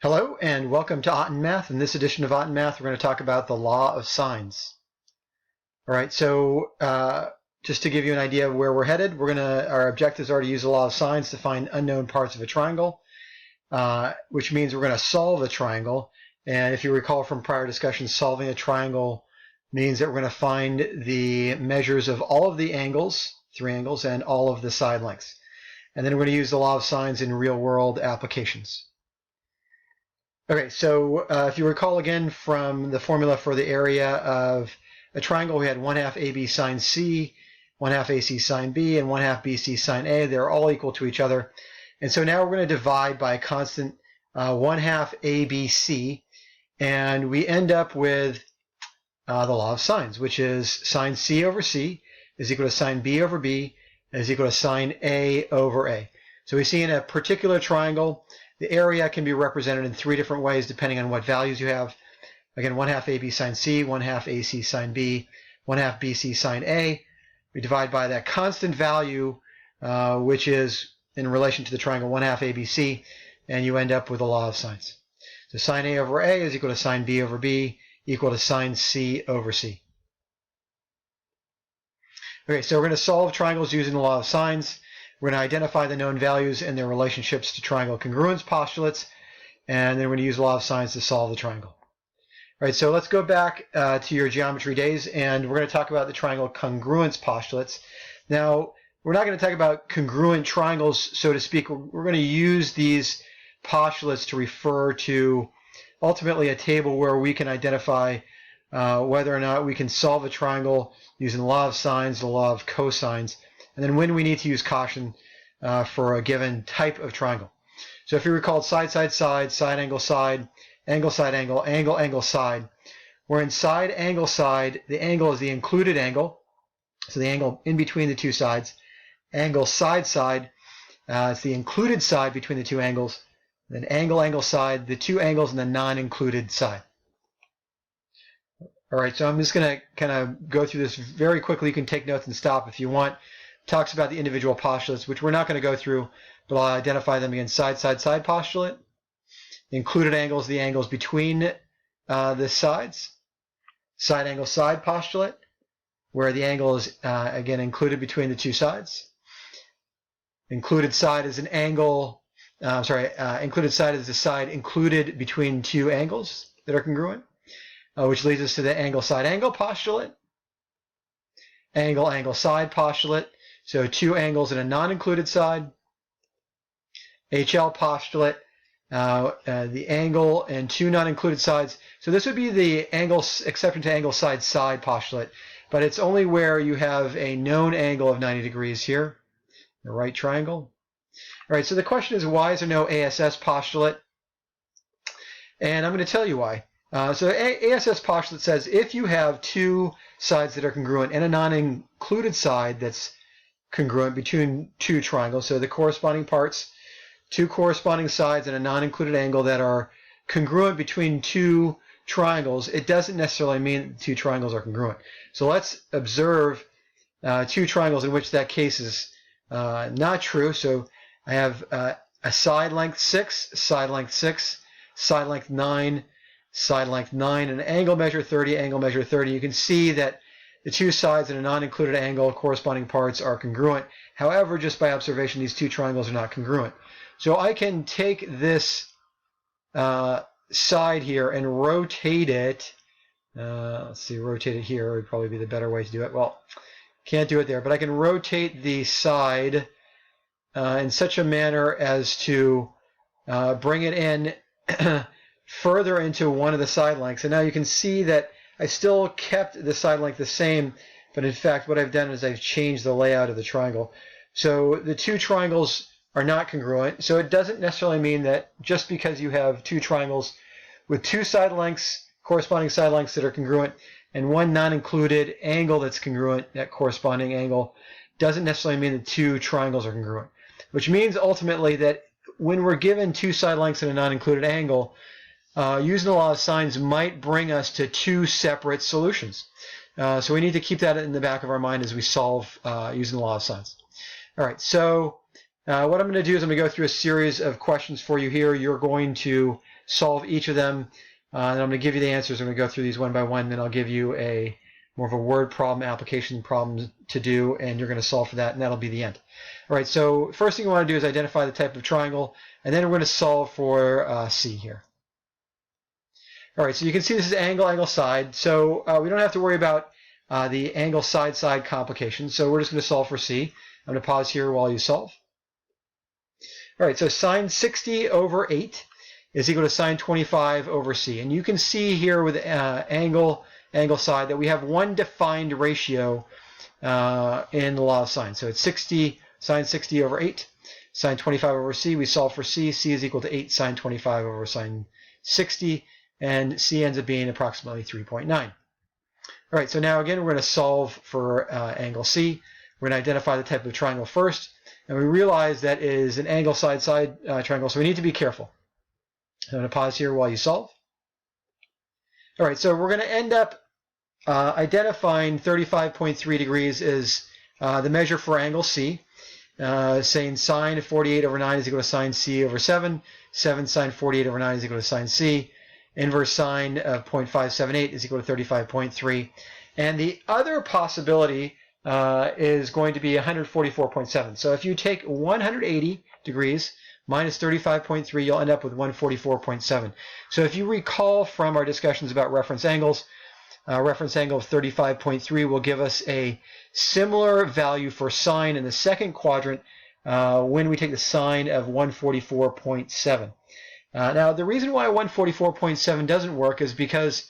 Hello and welcome to Otten Math. In this edition of Otten Math, we're going to talk about the law of sines. All right, so just to give you an idea of where we're headed, our objectives are to use the law of sines to find unknown parts of a triangle, which means we're going to solve a triangle. And if you recall from prior discussions, solving a triangle means that we're going to find the measures of all of the angles, 3 angles, and all of the side lengths. And then we're going to use the law of sines in real-world applications. Okay, so if you recall again from the formula for the area of a triangle, we had 1/2 AB sine C, 1/2 AC sine B, and 1/2 BC sine A. They're all equal to each other. And so now we're going to divide by a constant 1/2 ABC, and we end up with the law of sines, which is sine C over C is equal to sine B over B is equal to sine A over A. So we see in a particular triangle, the area can be represented in 3 different ways depending on what values you have. Again, 1/2 AB sine C, 1/2 AC sine B, 1/2 BC sine A. We divide by that constant value, which is in relation to the triangle 1/2 ABC, and you end up with the law of sines. So sine A over A is equal to sine B over B equal to sine C over C. Okay, so we're going to solve triangles using the law of sines. We're going to identify the known values and their relationships to triangle congruence postulates, and then we're going to use the law of sines to solve the triangle. All right, so let's go back to your geometry days, and we're going to talk about the triangle congruence postulates. Now, we're not going to talk about congruent triangles, so to speak. We're going to use these postulates to refer to ultimately a table where we can identify whether or not we can solve a triangle using the law of sines, the law of cosines, and then when we need to use caution for a given type of triangle. So if you recall side, side, side, side, angle, side, angle, side, angle, angle, angle, side, where in side, angle, side, the angle is the included angle, so the angle in between the 2 sides. Angle, side, side, it's the included side between the 2 angles. Then angle, angle, side, the 2 angles in the non-included side. All right, so I'm just going to kind of go through this very quickly. You can take notes and stop if you want. Talks about the individual postulates, which we're not going to go through, but I'll identify them again. Side, side, side postulate. The included angles, the angles between the sides. Side angle, side postulate, where the angle is, again, included between the 2 sides. Included side is an angle, included side is the side included between 2 angles that are congruent, which leads us to the angle, side, angle postulate. Angle, angle, side postulate. So 2 angles in a non-included side. HL postulate, the angle and 2 non-included sides. So this would be the angle exception to angle side side postulate, but it's only where you have a known angle of 90 degrees here, the right triangle. All right, so the question is, why is there no ASS postulate? And I'm going to tell you why. So ASS postulate says if you have 2 sides that are congruent and a non-included side that's congruent between 2 triangles, so the corresponding parts, 2 corresponding sides and a non-included angle that are congruent between 2 triangles, it doesn't necessarily mean 2 triangles are congruent. So let's observe 2 triangles in which that case is not true. So I have a side length 6, side length 6, side length 9, side length 9, and angle measure 30, angle measure 30. You can see that the 2 sides and a non-included angle corresponding parts are congruent. However, just by observation, these 2 triangles are not congruent. So I can take this side here and rotate it. Let's see, rotate it here would probably be the better way to do it. Well, can't do it there, but I can rotate the side in such a manner as to bring it in further into one of the side lengths. And now you can see that I still kept the side length the same, but in fact what I've done is I've changed the layout of the triangle. So the 2 triangles are not congruent. So it doesn't necessarily mean that just because you have 2 triangles with 2 side lengths, corresponding side lengths that are congruent, and 1 non-included angle that's congruent, that corresponding angle, doesn't necessarily mean that 2 triangles are congruent. Which means ultimately that when we're given 2 side lengths and a non-included angle, using the law of sines might bring us to 2 separate solutions. So we need to keep that in the back of our mind as we solve using the law of sines. All right, so What I'm going to do is I'm going to go through a series of questions for you here. You're going to solve each of them, and I'm going to give you the answers. I'm going to go through these one by one, then I'll give you more of a word problem, application problem to do, and you're going to solve for that, and that'll be the end. All right, so first thing we want to do is identify the type of triangle, and then we're going to solve for C here. All right, so you can see this is angle, angle, side. So we don't have to worry about the angle, side, side complications. So we're just going to solve for C. I'm going to pause here while you solve. All right, so sine 60 over 8 is equal to sine 25 over C. And you can see here with angle, angle, side that we have one defined ratio in the law of sine. So it's sine 60 over 8, sine 25 over C. We solve for C. C is equal to 8 sine 25 over sine 60. And C ends up being approximately 3.9. All right, so now again, we're going to solve for angle C. We're going to identify the type of triangle first, and we realize that is an angle side-side triangle, so we need to be careful. I'm going to pause here while you solve. All right, so we're going to end up identifying 35.3 degrees as the measure for angle C, saying sine 48 over 9 is equal to sine C over 7, 7 sine 48 over 9 is equal to sine C, inverse sine of 0.578 is equal to 35.3. And the other possibility is going to be 144.7. So if you take 180 degrees minus 35.3, you'll end up with 144.7. So if you recall from our discussions about reference angles, reference angle of 35.3 will give us a similar value for sine in the second quadrant when we take the sine of 144.7. Now, the reason why 144.7 doesn't work is because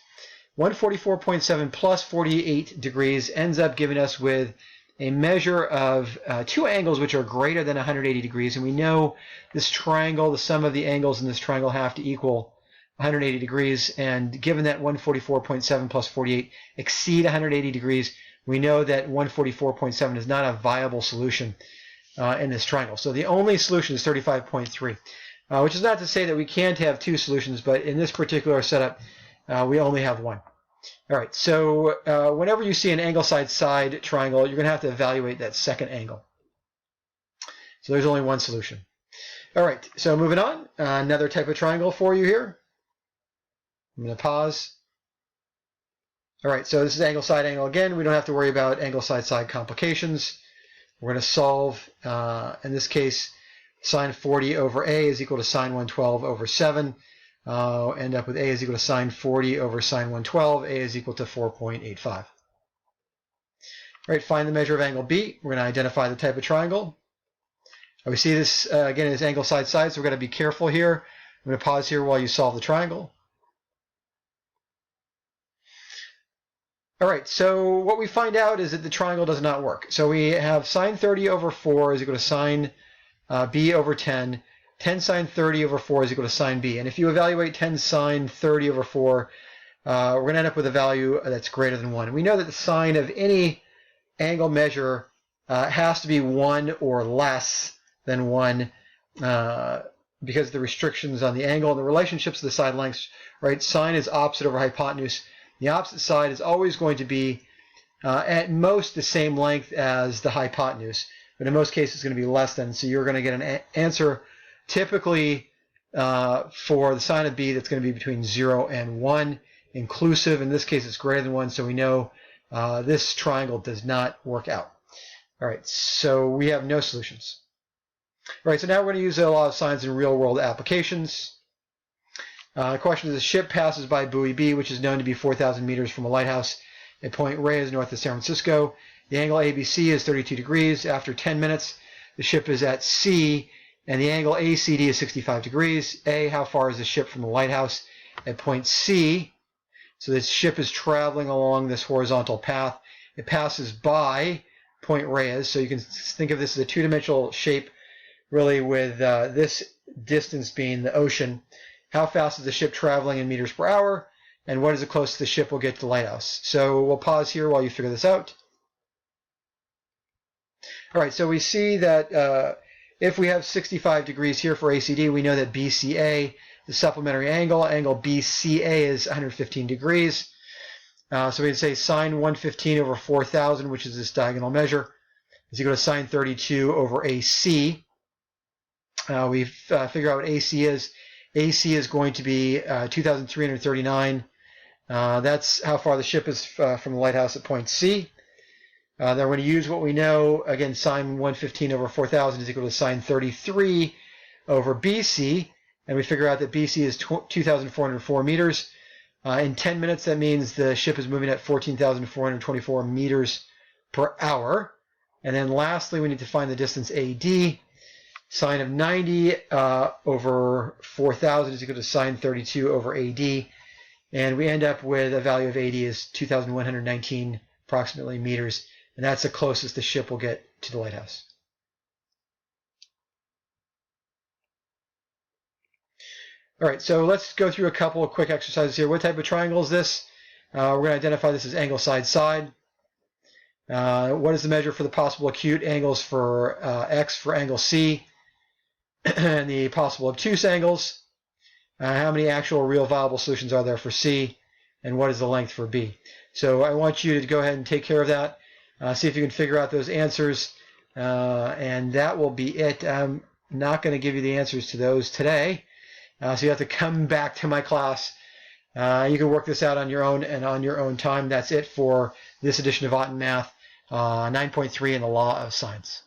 144.7 plus 48 degrees ends up giving us with a measure of two angles which are greater than 180 degrees. And we know this triangle, the sum of the angles in this triangle have to equal 180 degrees. And given that 144.7 plus 48 exceed 180 degrees, we know that 144.7 is not a viable solution in this triangle. So the only solution is 35.3. Which is not to say that we can't have two solutions, but in this particular setup, we only have one. All right, so whenever you see an angle side-side triangle, you're going to have to evaluate that second angle. So there's only one solution. All right, so moving on, another type of triangle for you here. I'm going to pause. All right, so this is angle side angle again. We don't have to worry about angle side-side complications. We're going to solve, in this case, sine 40 over A is equal to sine 112 over 7. End up with A is equal to sine 40 over sine 112. A is equal to 4.85. All right, find the measure of angle B. We're going to identify the type of triangle. We see this, again, as angle side-side, so we've got to be careful here. I'm going to pause here while you solve the triangle. All right, so what we find out is that the triangle does not work. So we have sine 30 over 4 is equal to sine B over 10. 10 sine 30 over 4 is equal to sine B. And if you evaluate 10 sine 30 over 4, we're going to end up with a value that's greater than 1. And we know that the sine of any angle measure has to be 1 or less than 1 because of the restrictions on the angle and the relationships of the side lengths. Right? Sine is opposite over hypotenuse. The opposite side is always going to be at most the same length as the hypotenuse. But in most cases, it's going to be less than. So you're going to get an answer typically for the sine of B that's going to be between 0 and 1 inclusive. In this case, it's greater than 1, so we know this triangle does not work out. All right, so we have no solutions. All right, so now we're going to use the law of sines in real-world applications. The question is, a ship passes by buoy B, which is known to be 4,000 meters from a lighthouse at Point Reyes, north of San Francisco. The angle ABC is 32 degrees. After 10 minutes, the ship is at C, and the angle ACD is 65 degrees. A, how far is the ship from the lighthouse at point C? So this ship is traveling along this horizontal path. It passes by Point Reyes, so you can think of this as a two-dimensional shape, really, with this distance being the ocean. How fast is the ship traveling in meters per hour? And what is the closest the ship will get to the lighthouse? So we'll pause here while you figure this out. All right, so we see that if we have 65 degrees here for ACD, we know that BCA, the supplementary angle, angle BCA is 115 degrees. So we can say sine 115 over 4,000, which is this diagonal measure, is equal to sine 32 over AC. we figure out what AC is. AC is going to be 2,339. That's how far the ship is from the lighthouse at point C. Then we're going to use what we know. Again, sine 115 over 4,000 is equal to sine 33 over BC. And we figure out that BC is 2,404 meters. In 10 minutes, that means the ship is moving at 14,424 meters per hour. And then lastly, we need to find the distance AD. Sine of 90 over 4,000 is equal to sine 32 over AD. And we end up with a value of AD is 2,119 approximately meters. And that's the closest the ship will get to the lighthouse. All right, so let's go through a couple of quick exercises here. What type of triangle is this? We're going to identify this as angle side-side. What is the measure for the possible acute angles for X for angle C and the possible obtuse angles? How many actual real viable solutions are there for C? And what is the length for B? So I want you to go ahead and take care of that. See if you can figure out those answers. And that will be it. I'm not going to give you the answers to those today. So you have to come back to my class. You can work this out on your own and on your own time. That's it for this edition of Math 9.3 and the Law of Sines.